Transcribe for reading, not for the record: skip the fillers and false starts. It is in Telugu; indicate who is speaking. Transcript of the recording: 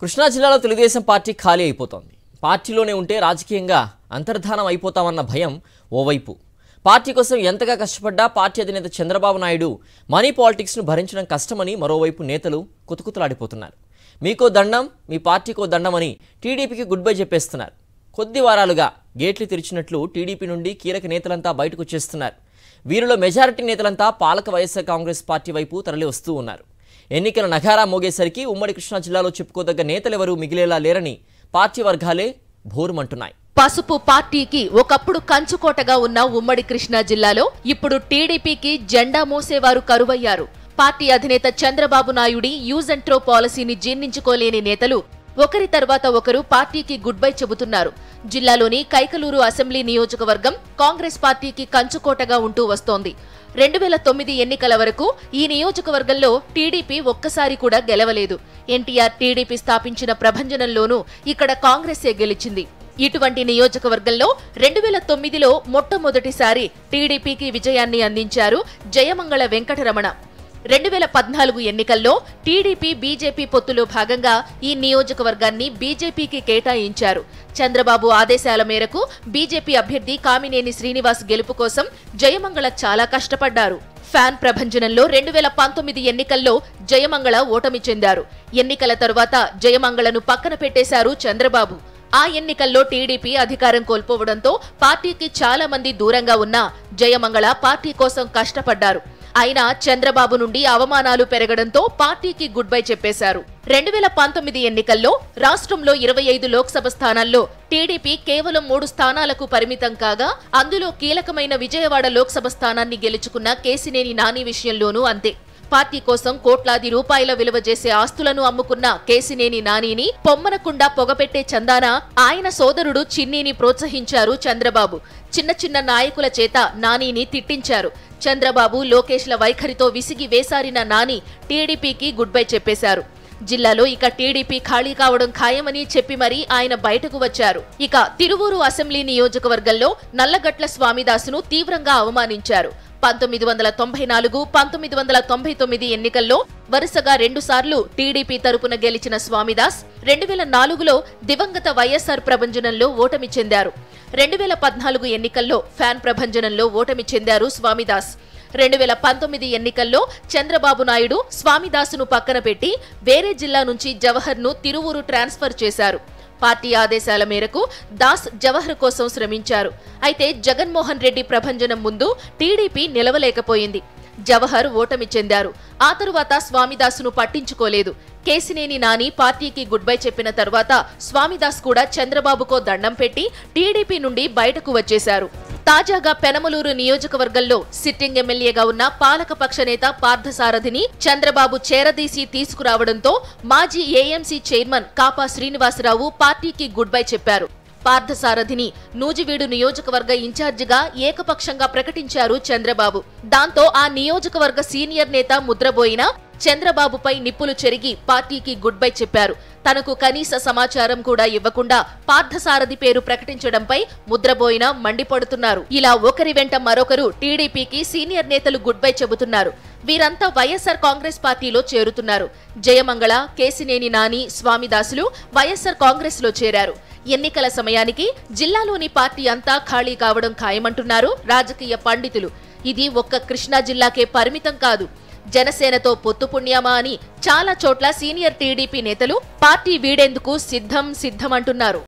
Speaker 1: కృష్ణా జిల్లాలో తెలుగుదేశం పార్టీ ఖాళీ అయిపోతోంది. పార్టీలోనే ఉంటే రాజకీయంగా అంతర్ధానం అయిపోతామన్న భయం ఓవైపు. పార్టీ కోసం ఎంతగా కష్టపడ్డా పార్టీ అధినేత చంద్రబాబు నాయుడు మనీ పాలిటిక్స్ను భరించడం కష్టమని మరోవైపు నేతలు కుతకుతలాడిపోతున్నారు. మీకో దండం, మీ పార్టీకో దండమని టీడీపీకి గుడ్ బై చెప్పేస్తున్నారు. కొద్ది వారాలుగా గేట్లు తెరిచినట్లు టీడీపీ నుండి కీలక నేతలంతా బయటకు వచ్చేస్తున్నారు. వీరిలో మెజారిటీ నేతలంతా పాలక వైఎస్ఆర్ కాంగ్రెస్ పార్టీ వైపు తరలి వస్తూ ఉన్నారు. ఎన్నికల నగారా మోగేసరికి ఉమ్మడి కృష్ణా జిల్లాలో చెప్పుకోదగ్గ నేతలెవరూ మిగిలేలా లేరని పార్టీ వర్గాలే భోరుమంటున్నాయి.
Speaker 2: పసుపు పార్టీకి ఒకప్పుడు కంచుకోటగా ఉన్న ఉమ్మడి కృష్ణా జిల్లాలో ఇప్పుడు టీడీపీకి జెండా మోసేవారు కరువయ్యారు. పార్టీ అధినేత చంద్రబాబు నాయుడి యూజ్ అండ్ త్రో పాలసీని జీర్ణించుకోలేని నేతలు ఒకరి తర్వాత ఒకరు పార్టీకి గుడ్ బై చెబుతున్నారు. జిల్లాలోని కైకలూరు అసెంబ్లీ నియోజకవర్గం కాంగ్రెస్ పార్టీకి కంచుకోటగా ఉంటూ వస్తోంది. 2009 ఎన్నికల వరకు ఈ నియోజకవర్గంలో టీడీపీ ఒక్కసారి కూడా గెలవలేదు. ఎన్టీఆర్ టీడీపీ స్థాపించిన ప్రభంజనంలోనూ ఇక్కడ కాంగ్రెసే గెలిచింది. ఇటువంటి నియోజకవర్గంలో 2009లో మొట్టమొదటిసారి టీడీపీకి విజయాన్ని అందించారు జయమంగళ వెంకటరమణ. 2014 ఎన్నికల్లో టీడీపీ బీజేపీ పొత్తులో భాగంగా ఈ నియోజకవర్గాన్ని బీజేపీకి కేటాయించారు. చంద్రబాబు ఆదేశాల మేరకు బీజేపీ అభ్యర్థి కామినేని శ్రీనివాస్ గెలుపు కోసం జయమంగళ చాలా కష్టపడ్డారు. ఫ్యాన్ ప్రభంజనంలో 2019 ఎన్నికల్లో జయమంగళ ఓటమి చెందారు. ఎన్నికల తరువాత జయమంగళను పక్కన పెట్టేశారు చంద్రబాబు. ఆ ఎన్నికల్లో టీడీపీ అధికారం కోల్పోవడంతో పార్టీకి చాలా మంది దూరంగా ఉన్న జయమంగళ పార్టీ కోసం కష్టపడ్డారు. అయినా చంద్రబాబు నుండి అవమానాలు పెరగడంతో పార్టీకి గుడ్ బై చెప్పేశారు. 2019 ఎన్నికల్లో రాష్ట్రంలో 25 లోక్సభ స్థానాల్లో టీడీపీ కేవలం 3 స్థానాలకు పరిమితం కాగా అందులో కీలకమైన విజయవాడ లోక్సభ స్థానాన్ని గెలుచుకున్న కేశినేని నాని విషయంలోనూ అంతే. పార్టీ కోసం కోట్లాది రూపాయల విలువ చేసే ఆస్తులను అమ్ముకున్న కేశినేని నానిని పొమ్మనకుండా పొగపెట్టే చందాన ఆయన సోదరుడు చిన్నీని ప్రోత్సహించారు చంద్రబాబు. చిన్న చిన్న నాయకుల చేత నానిని తిట్టించారు. చంద్రబాబు లోకేష్ల వైఖరితో విసిగి వేసారిన నాని టీడీపీకి గుడ్ బై చెప్పేశారు. జిల్లాలో ఇక టీడీపీ ఖాళీ కావడం ఖాయమని చెప్పి మరీ ఆయన బయటకు వచ్చారు. ఇక తిరువూరు అసెంబ్లీ నియోజకవర్గంలో నల్లగట్ల స్వామిదాసును తీవ్రంగా అవమానించారు. 1994, 1999 ఎన్నికల్లో వరుసగా 2 సార్లు టీడీపీ తరపున గెలిచిన స్వామిదాస్ 2004లో దివంగత వైఎస్ఆర్ ప్రభంజనంలో ఓటమి చెందారు. 2014 ఎన్నికల్లో ఫ్యాన్ ప్రభంజనంలో ఓటమి చెందారు స్వామిదాస్. 2019 ఎన్నికల్లో చంద్రబాబు నాయుడు స్వామిదాసును పక్కన పెట్టి వేరే జిల్లా నుంచి జవహర్ను తిరువూరు ట్రాన్స్ఫర్ చేశారు. పార్టీ ఆదేశాల మేరకు దాస్ జవహర్ కోసం శ్రమించారు. అయితే జగన్మోహన్ రెడ్డి ప్రభంజనం ముందు టీడీపీ నిలవలేకపోయింది. జవహర్ ఓటమి చెందారు. ఆ తరువాత స్వామిదాసును పట్టించుకోలేదు. కేశినేని నాని పార్టీకి గుడ్ బై చెప్పిన తర్వాత స్వామిదాస్ కూడా చంద్రబాబుకో దండం పెట్టి టీడీపీ నుండి బయటకు వచ్చేశారు. తాజాగా పెనమలూరు నియోజకవర్గంలో సిట్టింగ్ ఎమ్మెల్యేగా ఉన్న పాలకపక్ష నేత పార్థసారథిని చంద్రబాబు చేరదీసి తీసుకురావడంతో మాజీ ఏఎంసీ చైర్మన్ కాపా శ్రీనివాసరావు పార్టీకి గుడ్ బై చెప్పారు. పార్థసారథిని నూజివీడు నియోజకవర్గ ఇన్ఛార్జిగా ఏకపక్షంగా ప్రకటించారు చంద్రబాబు. దాంతో ఆ నియోజకవర్గ సీనియర్ నేత ముద్రబోయిన చంద్రబాబుపై నిప్పులు చెరిగి పార్టీకి గుడ్ బై చెప్పారు. తనకు కనీస సమాచారం కూడా ఇవ్వకుండా పార్థసారథి పేరు ప్రకటించడంపై ముద్రబోయిన మండిపడుతున్నారు. ఇలా ఒకరి వెంట మరొకరు టీడీపీకి సీనియర్ నేతలు గుడ్ బై చెబుతున్నారు. వీరంతా వైఎస్ఆర్ కాంగ్రెస్ పార్టీలో చేరుతున్నారు. జయమంగళ, కేశినేని నాని, స్వామిదాసులు వైఎస్ఆర్ కాంగ్రెస్ లో చేరారు. ఎన్నికల సమయానికి జిల్లాలోని పార్టీ అంతా ఖాళీ కావడం ఖాయమంటున్నారు రాజకీయ పండితులు. ఇది ఒక్క కృష్ణా జిల్లాకే పరిమితం కాదు. జనసేనతో పొత్తు పుణ్యమా అని చాలా చోట్ల సీనియర్ టీడీపీ నేతలు పార్టీ వీడేందుకు సిద్ధం అంటున్నారు.